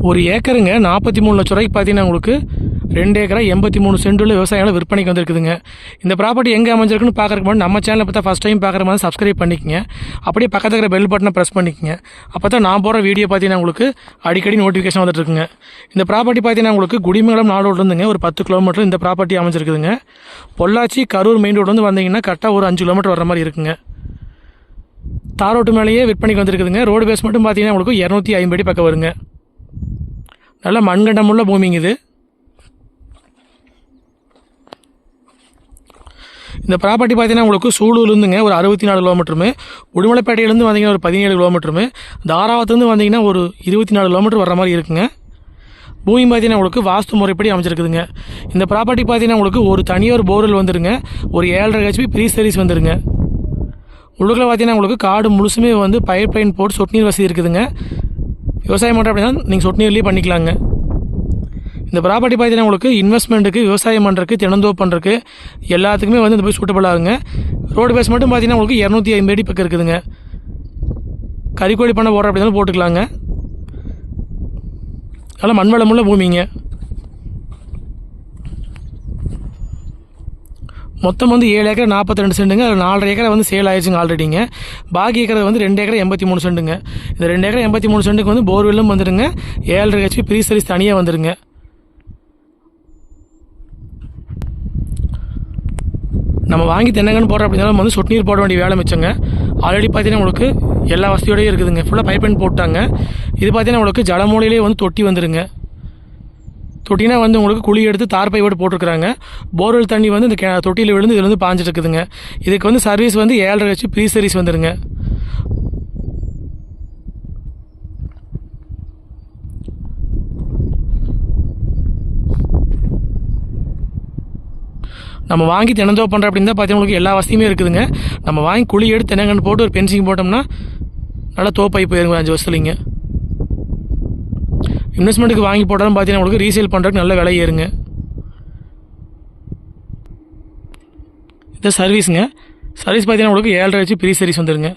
ஒரு ஏக்கருங்க 43 லட்ச ரூபாய்க்கு பார்த்தீங்கன்னா உங்களுக்கு 2 ஏக்கரா 83 சென்டுள்ள விவசாயிகள் விற்பனைக்கு வந்துருக்குதுங்க. இந்த ப்ராப்பர்ட்டி எங்கே அமைஞ்சிருக்குன்னு பார்க்கறதுக்கு முன்னாடி நம்ம சேனலை பார்த்தா ஃபஸ்ட் டைம் பார்க்குற மாதிரி சப்ஸ்கிரைப் பண்ணிக்கங்க. அப்படியே பக்கத்தில் இருக்கிற பெல் பட்டனை ப்ரெஸ் பண்ணிக்கங்க. அப்போ தான் நான் போகிற வீடியோ பார்த்தீங்கன்னா உங்களுக்கு அடிக்கடி நோட்டிஃபிகேஷன் வந்துட்டு இருக்குங்க. இந்த ப்ராப்பர்ட்டி பார்த்தீங்கன்னா உங்களுக்கு குடிமங்கலம் நாடோடுலேருந்துங்க ஒரு 10 கிலோமீட்டர் இந்த ப்ராப்பர்ட்டி அமைஞ்சிருக்குதுங்க. பொள்ளாச்சி கரூர் மெயின் ரோடு வந்து வந்தீங்கன்னா கரெக்டாக ஒரு 5 கிலோமீட்டர் வர மாதிரி இருக்குங்க. தார் ரோட்டு மேலேயே விற்பனைக்கு வந்துருக்குதுங்க. ரோடு பேஸ் மட்டும் பார்த்தீங்கன்னா உங்களுக்கு 250 அடி பக்கம் வருங்க. நல்ல மண்கண்டமுள்ள பூமிங்க இது. இந்த ப்ராப்பர்ட்டி பார்த்தீங்கன்னா உங்களுக்கு சூலூர்லேருந்துங்க ஒரு 64 கிலோமீட்டருமே, உடுமலைப்பேட்டையிலேருந்து வந்தீங்கன்னா ஒரு 17 கிலோமீட்டருமே, தாராவத்துலேருந்து வந்தீங்கன்னா ஒரு 24 கிலோமீட்டர் வர மாதிரி இருக்குங்க. பூமி பார்த்தீங்கன்னா உங்களுக்கு வாஸ்து முறைப்படி அமைச்சிருக்குதுங்க. இந்த ப்ராப்பர்ட்டி பார்த்தீங்கன்னா உங்களுக்கு ஒரு தனியார் போர்வெல் வந்துருங்க, ஒரு 7.5 HP ப்ரீ சர்வீஸ் வந்துருங்க. உள்ளுக்குள்ள பார்த்தீங்கன்னா உங்களுக்கு காடு முழுசுமே வந்து பைப் லைன் போட்டு சொட்டு நீர் வசதி இருக்குதுங்க. விவசாயம் பண்ணுற அப்படின்னா நீங்கள் சொட்டு நீர்லேயே பண்ணிக்கலாங்க. இந்த ப்ராப்பர்ட்டி பார்த்தீங்கன்னா உங்களுக்கு இன்வெஸ்ட்மெண்ட்டுக்கு, விவசாயம் பண்ணுறதுக்கு, தினந்தோப்பு பண்ணுறதுக்கு எல்லாத்துக்குமே வந்து இந்த போய் சூட்டபிள் ஆகுங்க. ரோடு பேஸ் மட்டும் பார்த்தீங்கன்னா உங்களுக்கு 250 அடி பக்கம் இருக்குதுங்க. கறிக்கோழி பண்ண போடுற அப்படின்னாலும் போட்டுக்கலாங்க. நல்லா மண்வளமுள்ள பூமிங்க. மொத்தம் வந்து 7 ஏக்கர் 42 சென்ட்டுங்க. அதில் 4.5 ஏக்கரை வந்து சேல் ஆயிடுச்சுங்க ஆல்ரெடிங்க. பாக்கி ஏக்கரை வந்து 2 ஏக்கர் 83 சென்ட்டுங்க. இந்த 2 ஏக்கர் 83 சென்ட்டுக்கு வந்து போர்வெல்லும் வந்துடுங்க, 7.5 HP ப்ரீ சர்வீஸ் தனியாக வந்துடுங்க. நம்ம வாங்கி தென்னங்கன்னு போடுற அப்படின்னாலும் வந்து சொட்டு நீர் போட வேண்டிய வேலை மிச்சங்க. ஆல்ரெடி பார்த்தீங்கன்னா உங்களுக்கு எல்லா வசதியோடய இருக்குதுங்க. ஃபுல்லாக பைப் லைன் போட்டாங்க. இது பார்த்தீங்கன்னா உங்களுக்கு ஜலமூலையிலே வந்து தொட்டி வந்துடுங்க. தொட்டினா வந்து உங்களுக்கு குழி எடுத்து தார் பைவோடு போட்டிருக்கிறாங்க. போர்வெல் தண்ணி வந்து இந்த தொட்டியில் விழுந்து இதில் வந்து பாஞ்சிட்டு இருக்குதுங்க. இதுக்கு வந்து சர்வீஸ் வந்து 7.5 HP ப்ரீ சர்வீஸ் வந்துடுங்க. நம்ம வாங்கி தினந்தோப்பு பண்ணுற அப்படின்னு தான் பார்த்தீங்கன்னா உங்களுக்கு எல்லா வசதியுமே இருக்குதுங்க. நம்ம வாங்கி குழி எடுத்து தென்னங்கன்று போட்டு ஒரு பென்சிங் போட்டோம்னா நல்லா தோப்பாகி போயிருங்க 5 வருஷத்துலிங்க. இன்வெஸ்ட்மெண்ட்டுக்கு வாங்கி போட்டாலும் பார்த்தீங்கன்னா உங்களுக்கு ரீசேல் பண்ணுறதுக்கு நல்ல விலை ஏறுங்க. இது சர்வீஸுங்க. சர்வீஸ் பார்த்தீங்கன்னா உங்களுக்கு 7.5 HP ப்ரீ சர்வீஸ் வந்துடுங்க.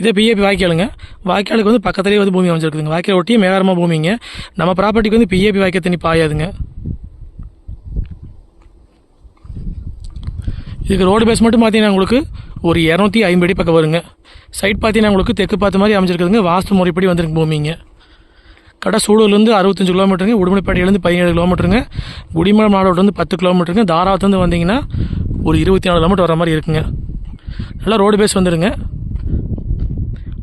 இதே பிஏபி வாய்க்காலுங்க. வாய்க்காலுக்கு வந்து பக்கத்துலேயே வந்து பூமி அமைச்சிருக்குதுங்க. வாய்க்கால் ஒட்டியே மேகாரமாக பூமிங்க. நம்ம ப்ராப்பர்ட்டிக்கு வந்து பிஏபி வாய்க்கால் தண்ணி பாயாதுங்க. இதுக்கு ரோடு பேஸ் மட்டும் பார்த்தீங்கன்னா உங்களுக்கு ஒரு 250 அடி பக்கம் வருங்க. சைட் பார்த்தீங்கன்னா உங்களுக்கு தெற்கு பார்த்த மாதிரி அமைச்சிருக்குதுங்க. வாஸ்து முறைப்படி வந்துருக்கு பூமிங்க. கடை சூலூர்லேருந்து 65 கிலோமீட்டருங்க, உடுமலைப்பேட்டையிலேருந்து 17 கிலோமீட்டருங்க, குடிமலம் நாடோடு 10 கிலோமீட்டருங்க, தாராவத்துலேருந்து வந்தீங்கன்னா ஒரு 24 கிலோமீட்டர் வர மாதிரி இருக்குங்க. நல்லா ரோடு பேஸ் வந்துடுங்க.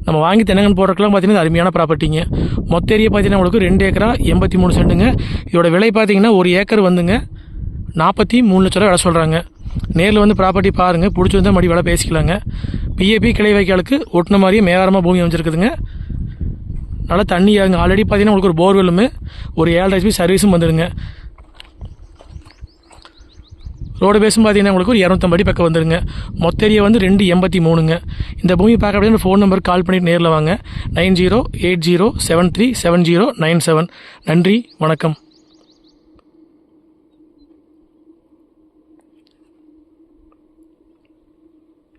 நம்ம வாங்கி தென்னங்கன்று போடுறதுக்குலாம் பார்த்தீங்கன்னா அருமையான ப்ராப்பர்ட்டிங்க. மொத்த ஏரியா பார்த்தீங்கன்னா உங்களுக்கு 2 ஏக்கரா 83 சென்ட்டுங்க. இதோட விலை பார்த்தீங்கன்னா ஒரு ஏக்கர் வந்துங்க 43 லட்ச ரூபா விலை சொல்கிறாங்க. நேரில் வந்து ப்ராப்பர்ட்டி பாருங்கள், பிடிச்சிருந்தால் மறுபடி விலை பேசிக்கலாங்க. பிஏபி கிளை வைக்காலுக்கு ஒட்டின மாதிரியே மேகாரமாக பூமி அமைச்சிருக்குதுங்க. நல்லா தண்ணி ஆகுங்க. ஆல்ரெடி பார்த்தீங்கன்னா உங்களுக்கு ஒரு போர்வெல்லுமே ஒரு 7.5 HP சர்வீஸும் வந்துடுங்க. ரோடு பேஸும் பார்த்தீங்கன்னா உங்களுக்கு ஒரு 250 அடி பக்கம் வந்துடுங்க. மொத்த ஏரியா வந்து 283ங்க. இந்த பூமி பார்க்க அப்படியே ஃபோன் நம்பருக்கு கால் பண்ணிவிட்டு நேரில் வாங்க. 9080737097. நன்றி, வணக்கம்.